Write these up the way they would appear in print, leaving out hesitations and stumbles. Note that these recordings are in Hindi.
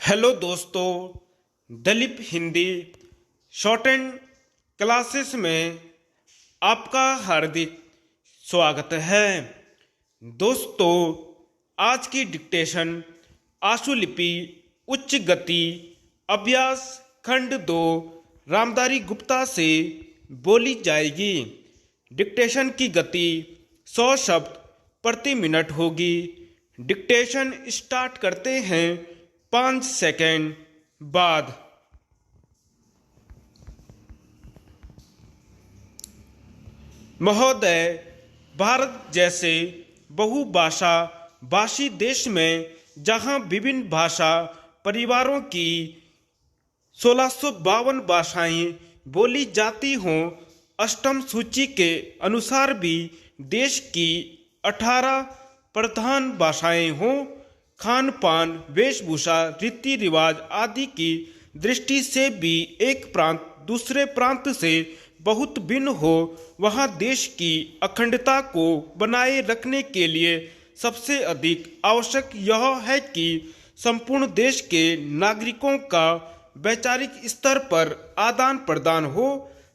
हेलो दोस्तों, Dalip Hindi short and classes में आपका हार्दिक स्वागत है। दोस्तों, आज की डिक्टेशन आशुलिपि उच्च गति अभ्यास खंड 2 रामधारी गुप्ता से बोली जाएगी। डिक्टेशन की गति 100 शब्द प्रति मिनट होगी। डिक्टेशन स्टार्ट करते हैं 5 सेकंड बाद। महोदय, भारत जैसे बहुभाषा भाषी देश में जहां विभिन्न भाषा परिवारों की 1652 भाषाएं बोली जाती हों, अष्टम सूची के अनुसार भी देश की 18 प्रधान भाषाएं हों, खान पान, वेशभूषा, रीति रिवाज आदि की दृष्टि से भी एक प्रांत दूसरे प्रांत से बहुत भिन्न हो, वहाँ देश की अखंडता को बनाए रखने के लिए सबसे अधिक आवश्यक यह है कि संपूर्ण देश के नागरिकों का वैचारिक स्तर पर आदान प्रदान हो,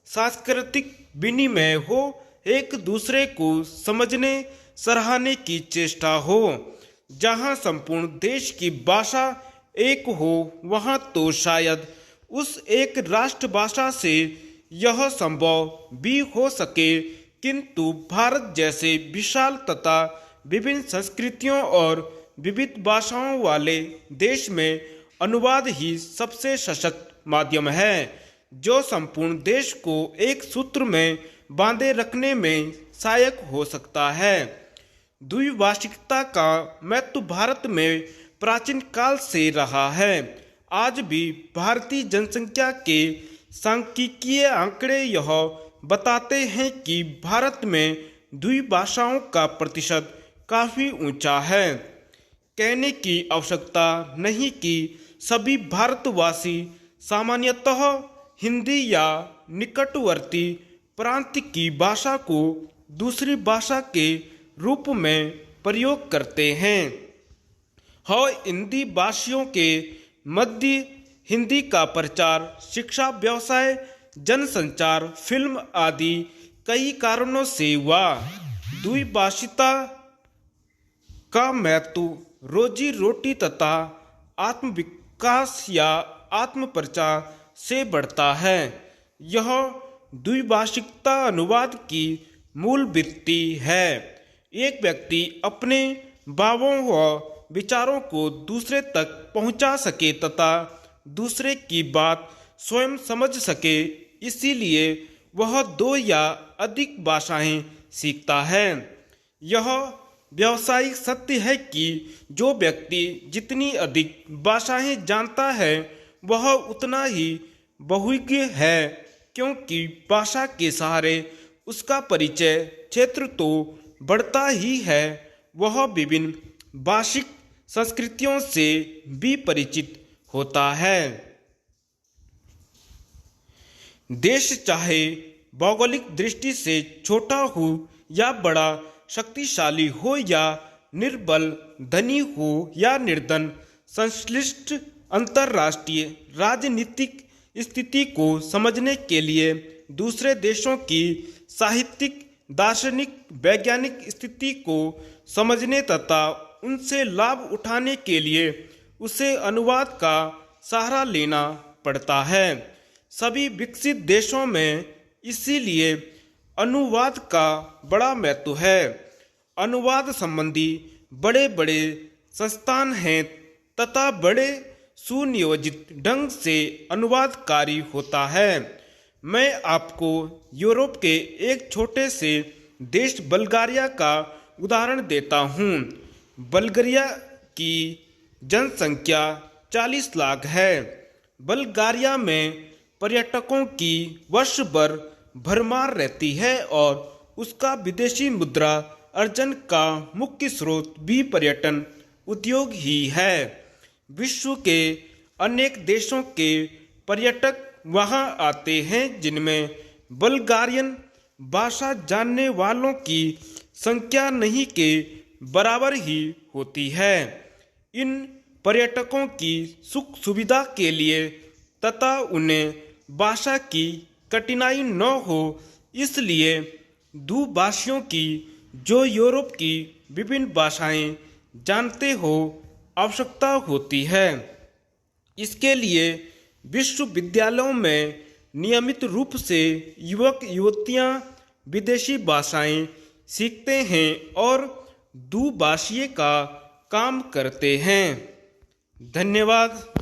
सांस्कृतिक विनिमय हो, एक दूसरे को समझने सराहने की चेष्टा हो। जहाँ संपूर्ण देश की भाषा एक हो, वहाँ तो शायद उस एक राष्ट्रभाषा से यह संभव भी हो सके, किंतु भारत जैसे विशाल तथा विभिन्न संस्कृतियों और विविध भाषाओं वाले देश में अनुवाद ही सबसे सशक्त माध्यम है, जो संपूर्ण देश को एक सूत्र में बांधे रखने में सहायक हो सकता है। द्विभाषिकता का महत्व भारत में प्राचीन काल से रहा है। आज भी भारतीय जनसंख्या के सांख्यिकीय आंकड़े यह बताते हैं कि भारत में द्विभाषाओं का प्रतिशत काफी ऊंचा है। कहने की आवश्यकता नहीं कि सभी भारतवासी सामान्यतः हिंदी या निकटवर्ती प्रांत की भाषा को दूसरी भाषा के रूप में प्रयोग करते हैं। हिंदी भाषियों के मध्य हिंदी का प्रचार शिक्षा, व्यवसाय, जनसंचार, फिल्म आदि कई कारणों से हुआ। द्विभाषिता का महत्व रोजी रोटी तथा आत्मविकास या आत्म प्रचार से बढ़ता है। यह द्विभाषिकता अनुवाद की मूल वृत्ति है। एक व्यक्ति अपने भावों व विचारों को दूसरे तक पहुंचा सके तथा दूसरे की बात स्वयं समझ सके, इसीलिए वह 2 या अधिक भाषाएं सीखता है। यह व्यावसायिक सत्य है कि जो व्यक्ति जितनी अधिक भाषाएं जानता है, वह उतना ही बहुज्ञ है, क्योंकि भाषा के सहारे उसका परिचय क्षेत्र तो बढ़ता ही है, वह विभिन्न भाषिक संस्कृतियों से भी परिचित होता है। देश चाहे भौगोलिक दृष्टि से छोटा हो या बड़ा, शक्तिशाली हो या निर्बल, धनी हो या निर्धन, संश्लिष्ट अंतर्राष्ट्रीय राजनीतिक स्थिति को समझने के लिए दूसरे देशों की साहित्यिक, दार्शनिक, वैज्ञानिक स्थिति को समझने तथा उनसे लाभ उठाने के लिए उसे अनुवाद का सहारा लेना पड़ता है। सभी विकसित देशों में इसीलिए अनुवाद का बड़ा महत्व है। अनुवाद संबंधी बड़े बड़े संस्थान हैं तथा बड़े सुनियोजित ढंग से अनुवाद कार्य होता है। मैं आपको यूरोप के एक छोटे से देश बल्गारिया का उदाहरण देता हूँ। बल्गारिया की जनसंख्या 40 लाख है। बल्गारिया में पर्यटकों की वर्ष भर भरमार रहती है और उसका विदेशी मुद्रा अर्जन का मुख्य स्रोत भी पर्यटन उद्योग ही है। विश्व के अनेक देशों के पर्यटक वहां आते हैं, जिनमें बल्गारियन भाषा जानने वालों की संख्या नहीं के बराबर ही होती है। इन पर्यटकों की सुख सुविधा के लिए तथा उन्हें भाषा की कठिनाई न हो, इसलिए दूभाषियों की, जो यूरोप की विभिन्न भाषाएं जानते हो, आवश्यकता होती है। इसके लिए विश्वविद्यालयों में नियमित रूप से युवक युवतियां विदेशी भाषाएं सीखते हैं और दूभाषीय का काम करते हैं। धन्यवाद।